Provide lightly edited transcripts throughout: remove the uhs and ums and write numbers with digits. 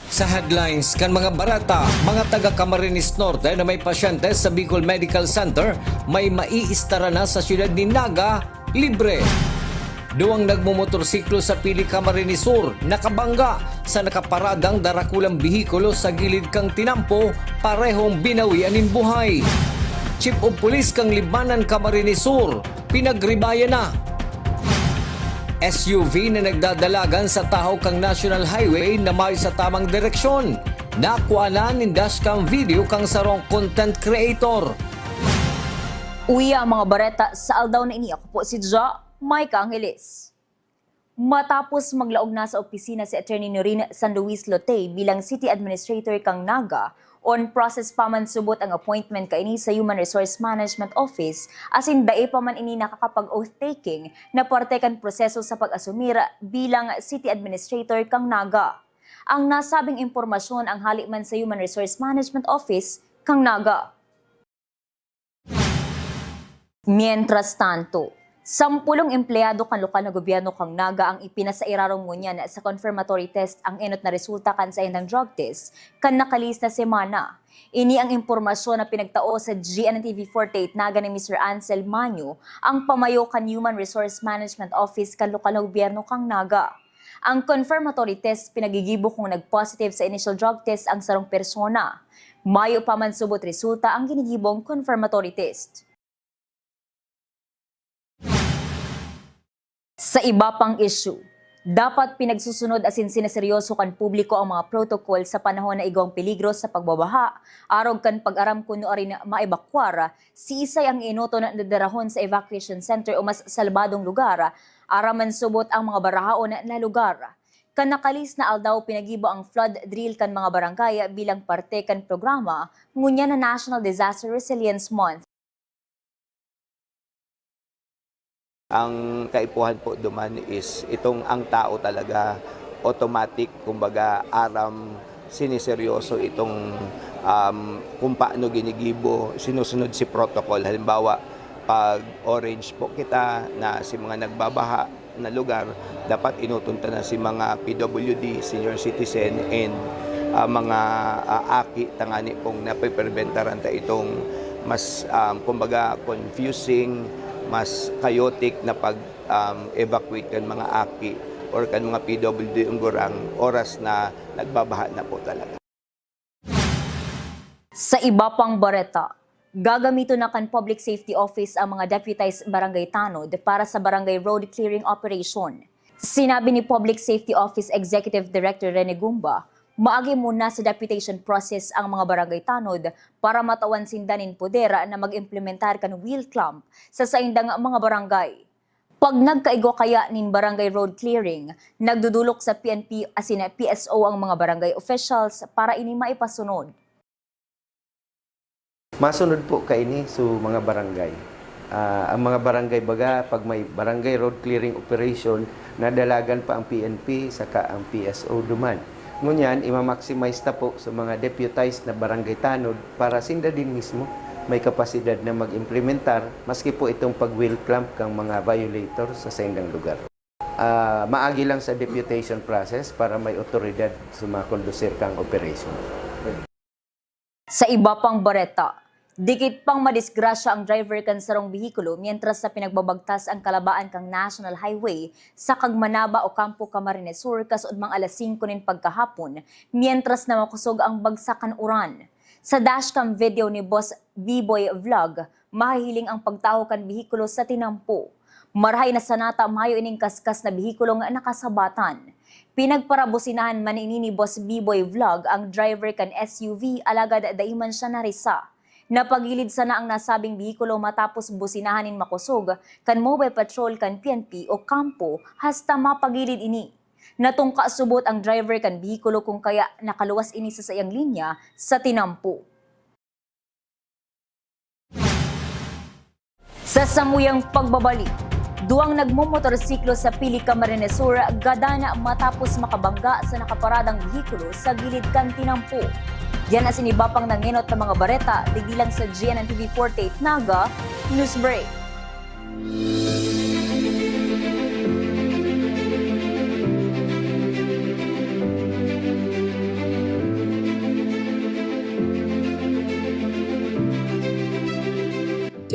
Sa headlines kan mga barata, mga taga Camarines Norte na may pasyente sa Bicol Medical Center may maiistara na sa siyudad ni Naga, libre. Duwang nagmumotorsiklo sa Pili Camarines Sur, nakabangga sa nakaparadang darakulang bihikulo sa gilid kang tinampo, parehong binawian in buhay. Chief of Police kang Libanan Camarines Sur, pinagribayan na. SUV na nagdadalagan sa tahaw kang National Highway na may sa tamang direksyon. Nakuanan in dashcam video kang sarong content creator. Uwi ang mga bareta sa aldaw na ini. Ako po si Ja, Micah Angeles. Matapos maglaog na sa opisina si Attorney Noreen San Luis Lotay bilang City Administrator kang Naga, on process pa man subot ang appointment kaini sa Human Resource Management Office asin dae pa man ini nakakapag-oath taking na parte kan proseso sa pag-asumir bilang City Administrator kang Naga. Ang nasabing impormasyon ang hali man sa Human Resource Management Office kang Naga. Mientras tanto, 10 empleyado kan lokal na gobyerno kang Naga ang ipinasairarong ngunyan sa confirmatory test ang enot na resulta kan sa indang drug test kan nakalis na semana. Ini ang impormasyon na pinagtao sa GNTV 48 Naga ni Mr. Ansel Manyo, ang pamayo kan Human Resource Management Office kan lokal na gobyerno kang Naga. Ang confirmatory test pinagigibo kung nag-positive sa initial drug test ang sarong persona. Mayo pa man subot resulta ang ginigibong confirmatory test. Sa iba pang issue, dapat pinagsusunod asin sinaseryoso kan publiko ang mga protocol sa panahon na igong peligro sa pagbabaha, arog kan pag-aram kuno ari na maebakwara, si isay ang inuto na nadarahon sa evacuation center o mas salbadong lugar, araman subot ang mga barahaon na lugar. Kan nakalis na aldaw pinagibo ang flood drill kan mga barangay bilang parte kan programa, ngunya na National Disaster Resilience Month. Ang kaipuhan po duman is itong ang tao talaga automatic, kumbaga aram siniseryoso itong kung paano ginigibo, sinusunod si protocol. Halimbawa, pag orange po kita na si mga nagbabaha na lugar, dapat inutunta na si mga PWD, senior citizen, and mga aki tangani pong napipreventaran ta itong mas kumbaga confusing, mas chaotic na pag-evacuate kan mga aki or kan mga PWD ungurang oras na nagbabaha na po talaga. Sa iba pang bareta, gagamito na kan Public Safety Office ang mga deputized barangay tanod para sa barangay road clearing operation. Sinabi ni Public Safety Office Executive Director Rene Gumba, maagi muna sa deputation process ang mga barangay tanod para matawan sindanin podera na mag-implementar kan wheel clamp sa saindang mga barangay. Pag nagkaigo kaya nin barangay road clearing, nagdudulok sa PNP asin PSO ang mga barangay officials para ini maipasunod. Masunod po kaini sa mga barangay. Ang mga barangay baga, pag may barangay road clearing operation, nadalagan pa ang PNP saka ang PSO duman. Ngunyan, ima-maximize na po sa mga deputized na barangay tanod para sinda din mismo may kapasidad na mag-implementar maski po itong pag-wheel clamp kang mga violator sa sindang lugar. Maagi lang sa deputation process para may otoridad sa mga kondusir kang operation. Sa iba pang bareta, dikit pang madisgrasya ang driver kan sarong bihikulo mientras sa pinagbabagtas ang kalabaan kang National Highway sa Kagmanaba o Campo Camarines Sur kasud mang alas 5 nin pagkahapon mientras na makusog ang bagsakan uran. Sa dashcam video ni Boss B-Boy Vlog, mahihiling ang pagtaho kan bihikulo sa tinampo. Marhay na sanata mayo ining kaskas na bihikulong nakasabatan. Pinagparabusinahan man ini ni Boss B-Boy Vlog ang driver kan SUV alagad daiman siya narisa. Napagilid sana ang nasabing bihikulo matapos businahanin makusog kan Mobile Patrol kan PNP o Campo hasta mapagilid ini. Natungka subot ang driver kan bihikulo kung kaya nakaluwas ini sa sayang linya sa tinampo. Sa samuyang pagbabalik, duwang nagmumotorsiklo sa Pili Camarines Sur gadana matapos makabangga sa nakaparadang bihikulo sa gilid kan tinampo. Yan ang sinibapang nanginot ng mga bareta, digilang sa GNTV 48 Naga, News Break.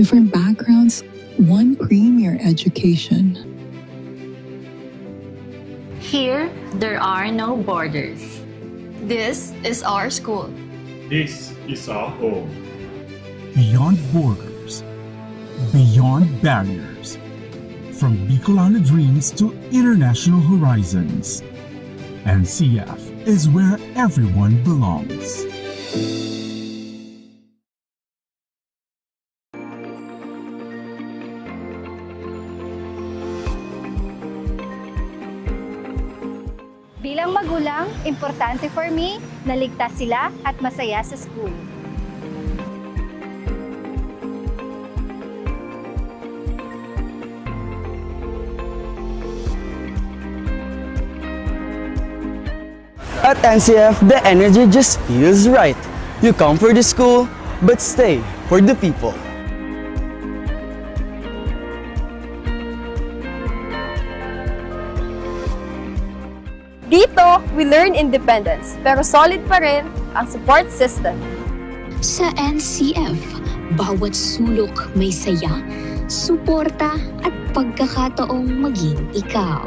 different backgrounds, one premier education. Here, there are no borders. This is our school. This is our home. Beyond borders, beyond barriers, from Bicolano dreams to international horizons. NCF is where everyone belongs. Bilang magulang, importante for me na ligtas sila at masaya sa school. At NCF, the energy just feels right. You come for the school, but stay for the people. Dito, we learn independence, pero solid pa rin ang support system. Sa NCF, bawat sulok may saya, suporta at pagkakataong maging ikaw.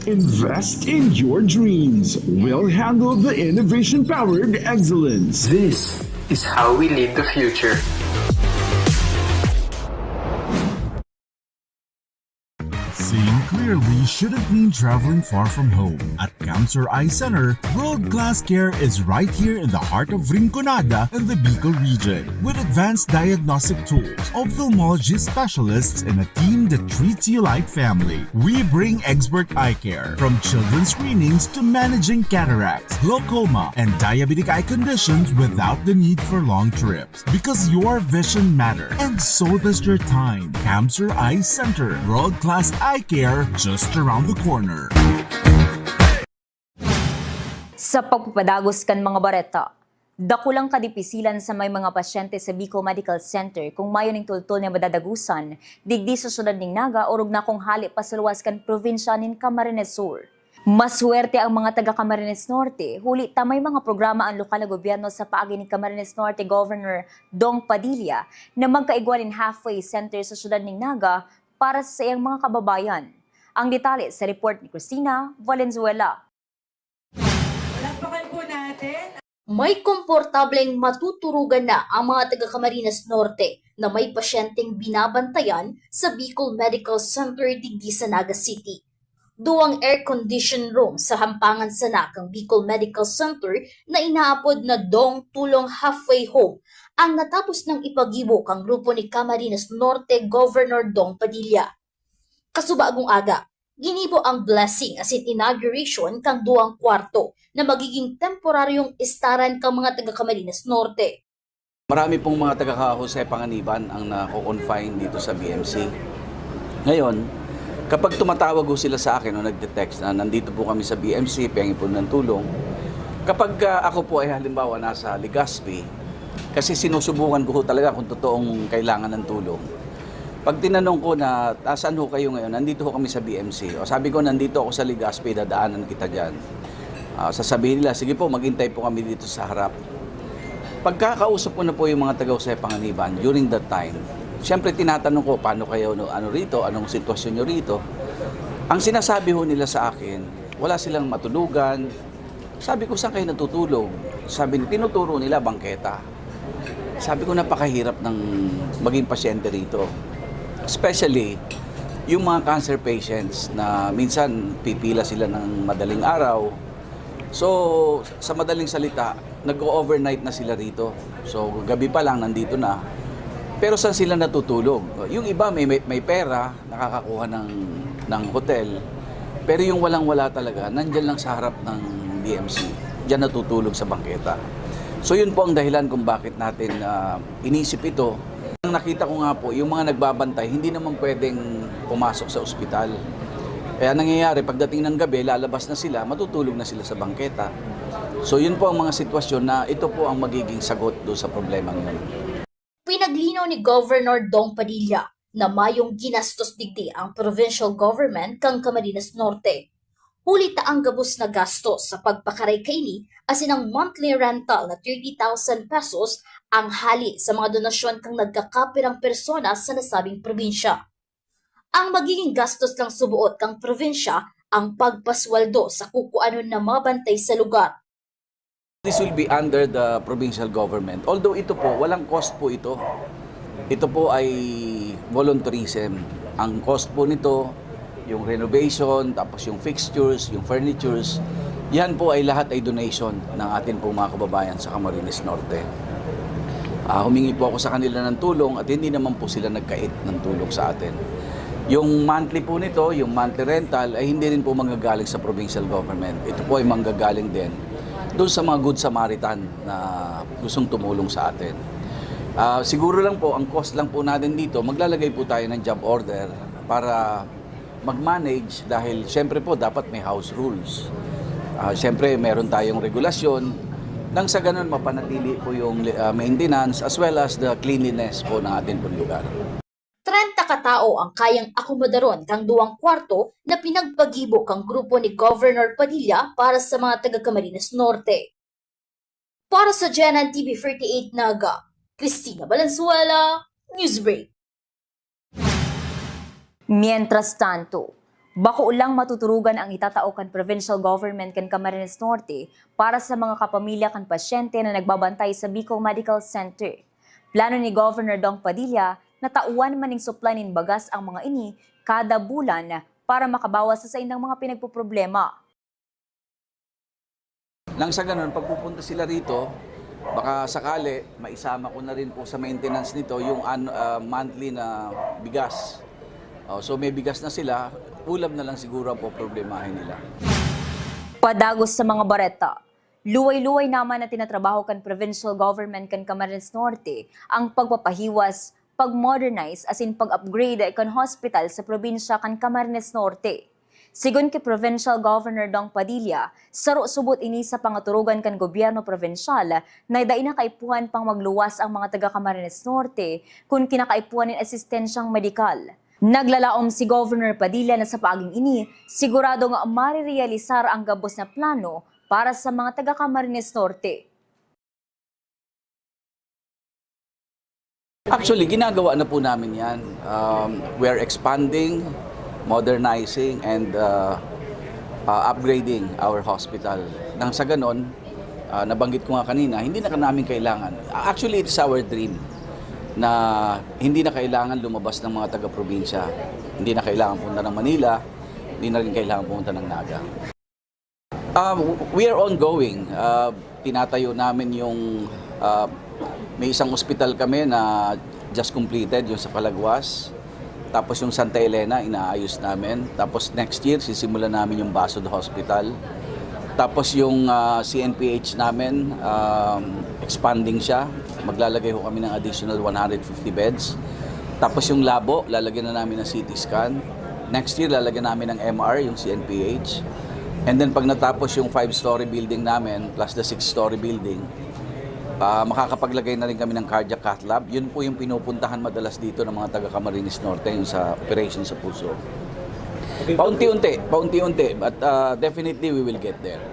Invest in your dreams. We'll handle the innovation-powered excellence. This is how we lead the future. Seeing clearly shouldn't mean traveling far from home. At Cancer Eye Center, world-class care is right here in the heart of Rinconada and the Bicol region. With advanced diagnostic tools, ophthalmology specialists, and a team that treats you like family, we bring expert eye care. From children's screenings to managing cataracts, glaucoma, and diabetic eye conditions without the need for long trips. Because your vision matters, and so does your time. Cancer Eye Center, world-class eye care just around the corner. Sa pagpapadagos kan mga bareta, dakulang kadipisilan sa may mga pasyente sa Bicol Medical Center kung mayo ning tultol nga madadagusan, digdi sa syudad ning Naga urog na kung hali pa sa luwas kan probinsya nin Camarines Sur. Maswerte ang mga taga Camarines Norte, huli ta may mga programa ang lokal na gobyerno sa paagi ni Camarines Norte Governor Dong Padilla na magkaigwalin halfway center sa syudad ning Naga para sa iyang mga kababayan. Ang detalye sa report ni Cristina Valenzuela. May komportableng matuturugan na ang mga taga Camarines Norte na may pasyenteng binabantayan sa Bicol Medical Center digdi sa Naga City. Duwang air-conditioned room sa hampangan sa Nakang Bicol Medical Center na inaapod na Dong Tulong Halfway Home ang natapos ng ipagibok ang grupo ni Camarines Norte Governor Dong Padilla. Kasubagong aga, ginibo ang blessing as in inauguration kang duwang kwarto na magiging temporaryong istaran kang mga taga Camarines Norte. Marami pong mga taga Jose Panganiban ang nako-confine dito sa BMC. Ngayon, kapag tumatawag ho sila sa akin o nagde-text na nandito po kami sa BMC, pahingin po ng tulong, kapag ako po ay halimbawa nasa Legazpi, kasi sinusubukan ko ho talaga kung totoong kailangan ng tulong. Pag tinanong ko na, saan ho kayo ngayon? Nandito ho kami sa BMC. O sabi ko, nandito ako sa Legazpi, dadaanan kita dyan. Sasabihin nila, sige po, maghintay po kami dito sa harap. Pagkakausap ko na po yung mga taga-Jose Panganiban during that time, siyempre tinatanong ko, paano kayo, ano rito, anong sitwasyon nyo rito. Ang sinasabi ho nila sa akin, wala silang matulugan. Sabi ko, saan kayo natutulog? Sabi nila, tinuturo nila bangketa. Sabi ko, napakahirap ng maging pasyente rito. Especially, yung mga cancer patients na minsan pipila sila ng madaling araw. So, sa madaling salita, nag-overnight na sila rito. So, gabi pa lang, nandito na. Pero saan sila natutulog? Yung iba may pera, nakakakuha ng hotel. Pero yung walang-wala talaga, nandyan lang sa harap ng BMC. Diyan natutulog sa bangketa. So, yun po ang dahilan kung bakit natin inisip ito. Nakita ko nga po, yung mga nagbabantay, hindi naman pwedeng pumasok sa ospital. Kaya nangyayari, pagdating ng gabi, lalabas na sila, matutulog na sila sa bangketa. So yun po ang mga sitwasyon na ito po ang magiging sagot doon sa problema ngayon. Pinaglinaw ni Governor Dong Padilla na mayong ginastos digdi ang provincial government kang Camarines Norte. Huli taang gabos na gasto sa pagpakaray kaini asin ang monthly rental na 30,000 pesos ang hali sa mga donasyon kang nagkakapirang persona sa nasabing probinsya. Ang magiging gastos lang subuot kang probinsya ang pagpaswaldo sa kukuanon na mabantay sa lugar. This will be under the provincial government. Although ito po, walang cost po ito. Ito po ay volunteerism. Ang cost po nito, yung renovation, tapos yung fixtures, yung furnitures, yan po ay lahat ay donation ng atin pong mga kababayan sa Camarines Norte. Humingi po ako sa kanila ng tulong at hindi naman po sila nagkait ng tulong sa atin. Yung monthly po nito, yung monthly rental, ay hindi rin po manggagaling sa provincial government. Ito po ay manggagaling din doon sa mga Good Samaritan na gustong tumulong sa atin. Siguro lang po, ang cost lang po natin dito, maglalagay po tayo ng job order para mag-manage dahil syempre po dapat may house rules. Syempre meron tayong regulasyon nang sa ganun mapanatili po yung maintenance as well as the cleanliness po ng ating pong lugar. 30 katao ang kayang akomodaron kang 2 kwarto na pinagpagibo kang grupo ni Governor Padilla para sa mga taga-Camarines Norte. Para sa Genan TV 38 Naga, Cristina Valenzuela, Newsbreak. Mientras tanto, bako ulang matuturugan ang itatao kan provincial government kan Camarines Norte para sa mga kapamilya kan pasyente na nagbabantay sa Bicol Medical Center. Plano ni Governor Dong Padilla na tauan maning supply nin bagas ang mga ini kada bulan para makabawas sa indang mga pinagpoproblema. Nang sa ganun, pag pupunta sila rito, baka sakali maisama ko na rin po sa maintenance nito yung monthly na bigas. So may bigas na sila, ulam na lang siguro ang poproblemahin nila. Padagos sa mga bareta, luway-luway naman na tinatrabaho kan provincial government kan Camarines Norte ang pagpapahiwas, pag-modernize as in pag-upgrade kan hospital sa probinsya kan Camarines Norte. Sigun kay Provincial Governor Dong Padilla, saro-subot ini sa pangaturugan kan gobyerno provinsyal na dain na kaipuhan pang magluwas ang mga taga Camarines Norte kung kinakaipuhan ng asistensyang medikal. Naglalaom si Governor Padilla na sa paaging ini, sigurado nga marirealisar ang gabos na plano para sa mga taga Camarines Norte. Actually, ginagawa na po namin yan. We are expanding, modernizing, and upgrading our hospital. Nang sa ganon, nabanggit ko nga kanina, hindi na namin kailangan. Actually, it's our dream na hindi na kailangan lumabas ng mga taga-probinsya. Hindi na kailangan pumunta ng Manila, hindi na rin kailangan pumunta ng Naga. We are ongoing. Tinatayo namin yung may isang ospital kami na just completed, yung sa Calaguas. Tapos yung Santa Elena, inaayos namin. Tapos next year, sisimulan namin yung Basod Hospital. Tapos yung CNPH namin, expanding siya. Maglalagay ho kami ng additional 150 beds. Tapos yung labo, lalagyan na namin ng CT scan. Next year, lalagyan namin ng MR, yung CNPH. And then pag natapos yung 5-story building namin, plus the 6-story building, makakapaglagay na rin kami ng cardiac cath lab. Yun po yung pinupuntahan madalas dito ng mga taga Camarines Norte, yung sa operation sa puso. Paunti-unti, but definitely we will get there.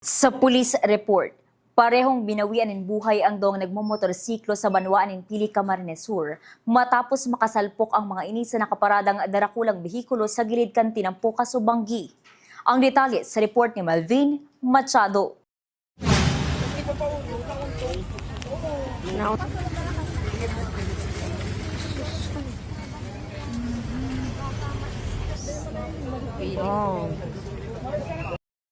Sa police report, parehong binawian ng buhay ang dong nagmumotorsiklo sa Banwaan ng Pili, Camarines Sur matapos makasalpok ang mga ini sa nakaparadang darakulang behikulo sa gilid kan Tinampuka, Subanggi. Ang detalye sa report ni Malvin Machado.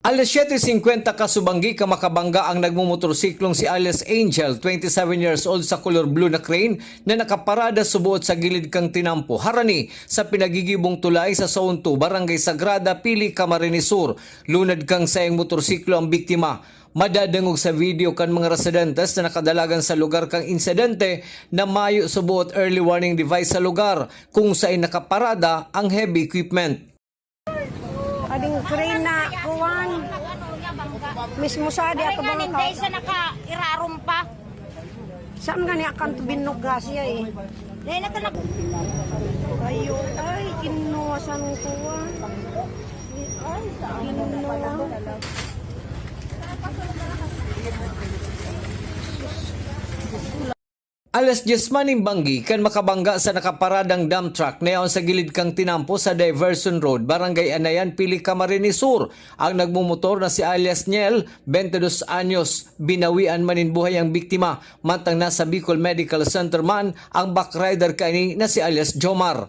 Alas 7:50 kasubanggi kamakabangga ang nagmumotorsiklong si alias Angel, 27 years old sa color blue na crane na nakaparada subuot sa gilid kang Tinampo, Harani sa pinagigibong tulay sa Zone 2, Barangay Sagrada, Pili, Camarines Sur. Lunad kang sayang motorsiklo ang biktima. Madadangog sa video kan mga residentes na nakadalagan sa lugar kang insidente na mayo subuot early warning device sa lugar kung saan nakaparada ang heavy equipment. Ading crane na kuwan. Mismo sa di ato bang ka. Sa naka-irarom pa. Saan nga niya kanto binog siya eh. Dahil naka Ayo, ay, kinuwasan kuwan. Ay, kinuwa. Alas 10 maning banggi kan makabangga sa nakaparadang dump truck na sa gilid kang Tinampo sa Diversion Road, Barangay Anayan, Pili, Camarines Sur. Ang nagmumotor na si alias Niel, 22 anyos, binawian maninbuhay ang biktima. Mantang nasa Bicol Medical Center man ang backrider kani na si alias Jomar.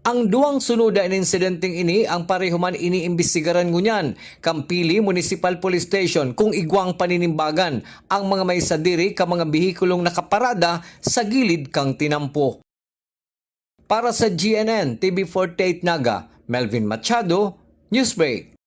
Ang duwang sunuda ng insidenteng ini ang parehuman iniimbestigaran ngunyan Kampili Municipal Police Station kung igwang paninimbagan ang mga may sadiri ka mga bihikulong nakaparada sa gilid kang Tinampo. Para sa GNN TV48 Naga, Melvin Machado, Newsbreak.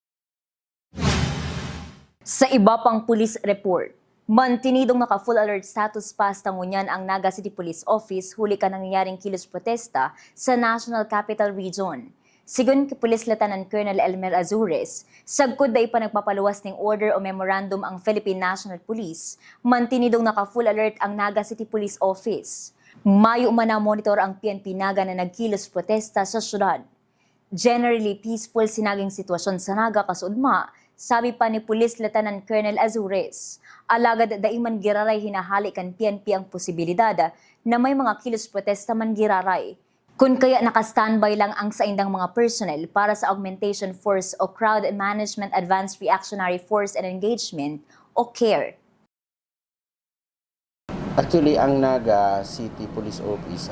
Sa iba pang police report, mantinidong naka-full alert status pass tangunyan ang Naga City Police Office huli ka nangyaring kilos protesta sa National Capital Region. Sigun kay Police Lieutenant Colonel Elmer Azures, sagkod da ipa nagpapaluwas ng order o memorandum ang Philippine National Police, mantinidong naka-full alert ang Naga City Police Office. Mayo man na monitor ang PNP Naga na nagkilos protesta sa syudad. Generally peaceful sinaging sitwasyon sa Naga kasudma, sabi pa ni Police Lieutenant Colonel Azures. Alagad daiman giraray hinahali kan PNP ang posibilidad na may mga kilos protesta man giraray. Kung kaya naka-standby lang ang saindang mga personnel para sa Augmentation Force o Crowd Management Advanced Reactionary Force and Engagement o CARE. Actually, ang Naga City Police Office,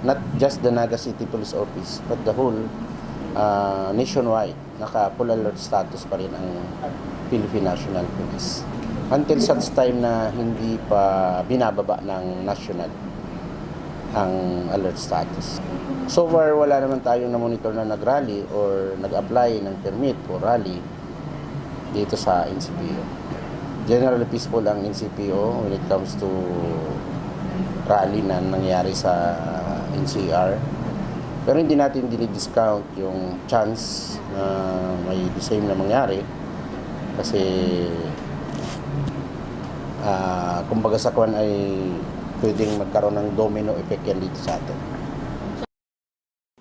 not just the Naga City Police Office, but the whole nationwide, naka-full alert status pa rin ang Philippine National Police. Until such time na hindi pa binababa ng national ang alert status. So far, wala naman tayong na-monitor na nag-rally or nag-apply ng permit for rally dito sa NCPO. Generally peaceful ang NCPO when it comes to rally na nangyari sa NCR. Pero hindi natin dinidiscount yung chance na may the same na mangyari kasi kumbaga sa kwan ay pwedeng magkaroon ng domino effect yan dito sa atin.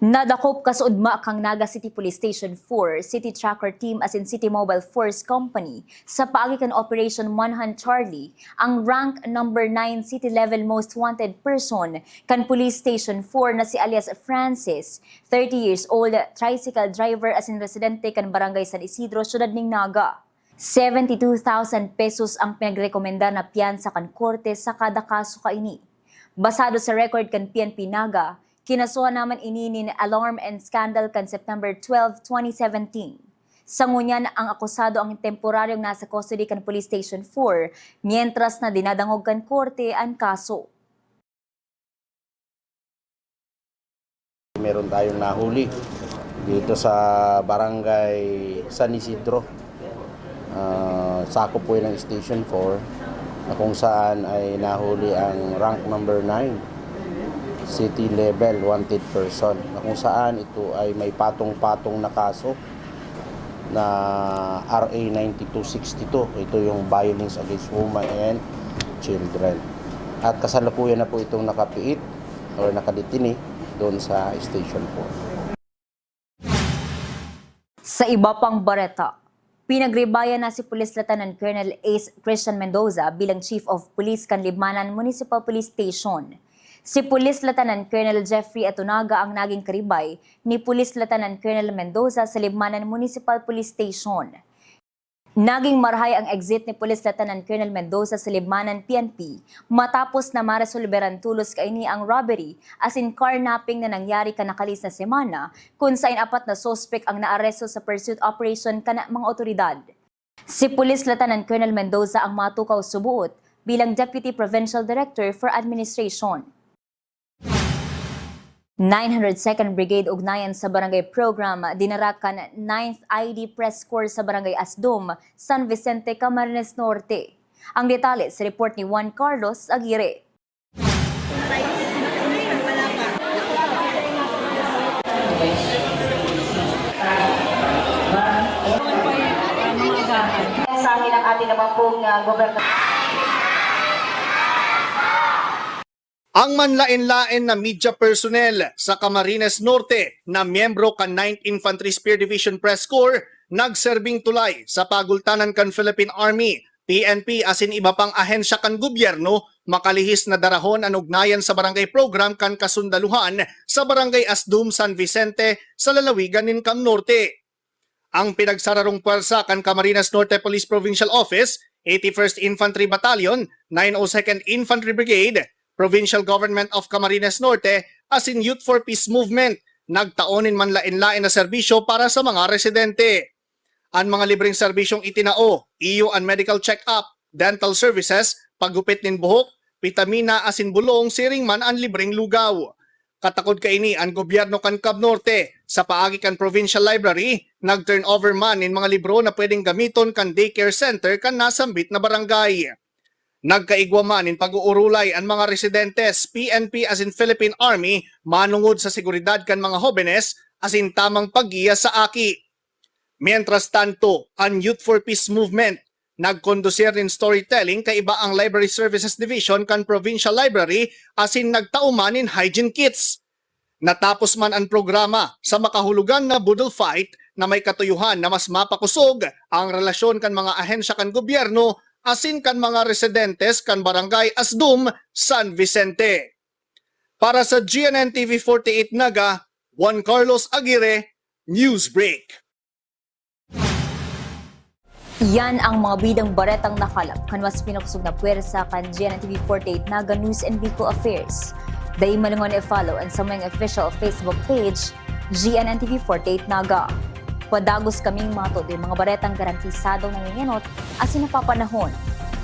Nadakop kasudma kang Naga City Police Station 4 City Tracker Team as in City Mobile Force Company sa paagikan Operation Manhunt Charlie ang rank number 9 city level most wanted person kan Police Station 4 na si alias Francis, 30 years old, tricycle driver as in residente kan Barangay San Isidro, Syudad ning Naga. 72,000 pesos ang pinagrekomenda na piyansa kan korte sa kada kaso kaini. Basado sa record kan PNP Naga, kinasuhan naman ini ni Alarm and Scandal kan September 12, 2017. Sa ngunyan ang akusado ang temporaryong nasa custody kan Police Station 4, mientras na dinadangog kan korte ang kaso. Meron tayong nahuli dito sa Barangay San Isidro. Sakop po yun ng Station 4 na kung saan ay nahuli ang rank number 9 city level wanted person na kung saan ito ay may patong-patong na kaso na RA 9262. Ito yung violence against women and children. At kasalukuyan na po itong nakapiit or nakadetini doon sa Station 4. Sa iba pang bareta, pinagribayan na si Police Lieutenant Colonel Ace Christian Mendoza bilang Chief of Police kan Libmanan Municipal Police Station. Si Police Lieutenant Colonel Jeffrey Atunaga ang naging karibay ni Police Lieutenant Colonel Mendoza sa Libmanan Municipal Police Station. Naging marahay ang exit ni Police Lieutenant Colonel Mendoza sa Libmanan PNP matapos na maresolberan tulos kaini ang robbery as in carnapping na nangyari kanakalis na semana kung saan 4 na suspect ang naaresto sa pursuit operation kana mga otoridad. Si Police Lieutenant Colonel Mendoza ang matukaw subuot bilang Deputy Provincial Director for Administration. 902nd Brigade ugnayan sa Barangay Program dinarakan 9th ID Press Corps sa Barangay Asdum, San Vicente, Camarines Norte. Ang detalye sa report ni Juan Carlos Aguirre. Sa amin ang ating naman pong gobernador. Ang manlain-lain na media personnel sa Camarines Norte na miyembro kan 9th Infantry Spear Division Press Corps nagserbing tulay sa pagultanan kan Philippine Army, PNP asin iba pang ahensya kan gobyerno makalihis na darahon ang ugnayan sa barangay program kan kasundaluhan sa Barangay Asdum, San Vicente sa lalawigan nin Cam Norte. Ang pinagsararong puwersa kan Camarines Norte Police Provincial Office, 81st Infantry Battalion, 902nd Infantry Brigade, Provincial Government of Camarines Norte asin Youth for Peace Movement, nagtaonin man lain-lain na serbisyo para sa mga residente. Ang mga libreng serbisyong itinao, iyo and medical check-up, dental services, paggupit nin buhok, vitamina asin bulong, siring man ang libreng lugaw. Katakod kaini ang gobyerno kan Cam Norte sa paagi kan Provincial Library, nag-turnover man in mga libro na pwedeng gamiton kan daycare center kan nasambit na barangay. Nagkaigwa man in pag-uurulay ang mga residentes, PNP as in Philippine Army, manungod sa seguridad kan mga hobenes as in tamang paggiya sa aki. Mientras tanto, ang Youth for Peace Movement, nagkondusir rin storytelling kay iba ang Library Services Division kan Provincial Library as in nagtauman in hygiene kits. Natapos man ang programa sa makahulugan na budol fight na may katuyuhan na mas mapakusog ang relasyon kan mga ahensya kan gobyerno asin kan mga residentes kan Barangay Asdum, San Vicente. Para sa GNN TV 48 Naga, Juan Carlos Aguirre, Newsbreak. Yan ang mga bidang baretang nakalap kan mas pinukusog na puwersa kan GNN TV 48 Naga News and Bicol Affairs. Dahil malingon i-follow ang sa mga official Facebook page, GNN TV 48 Naga. Padagos kaming matod yung mga baretang garantisadong nanginginot asin napapanahon.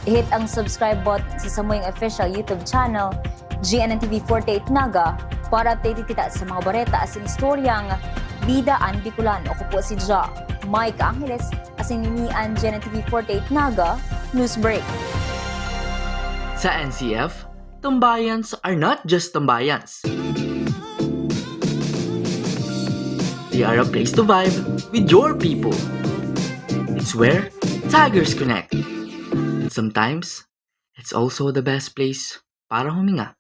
I-hit ang subscribe button sa samuyang official YouTube channel, GNN TV 48 Naga, para updated kita sa mga bareta asin istoryang Bidaan Bicolano. Ako po si Ja, Mike Angeles, asin ninian GNN TV 48 Naga, Newsbreak. Sa NCF, tambayans are not just tambayans. They are a place to vibe with your people. It's where Tigers connect. And sometimes, it's also the best place para huminga.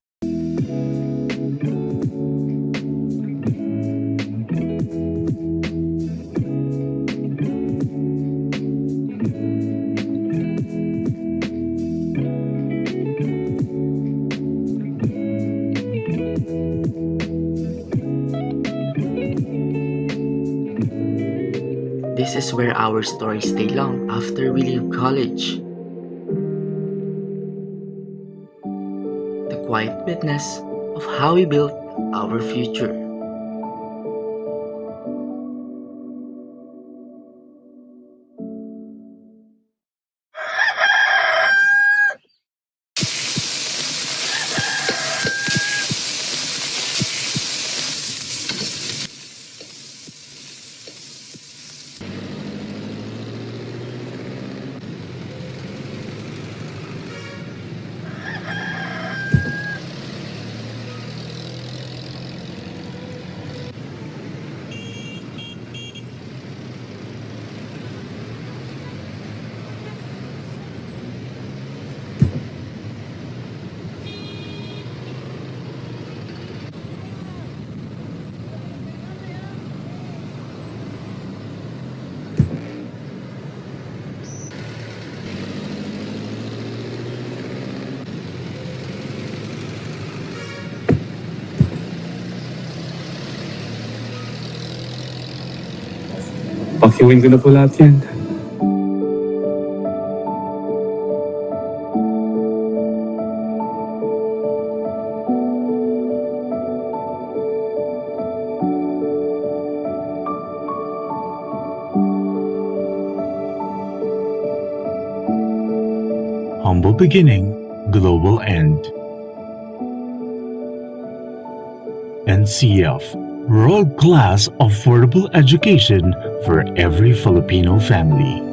This is where our stories stay long after we leave college. The quiet witness of how we built our future. Pakiwin ko na po lahat yan. Humble beginning, global end. NCF, world-class affordable education for every Filipino family.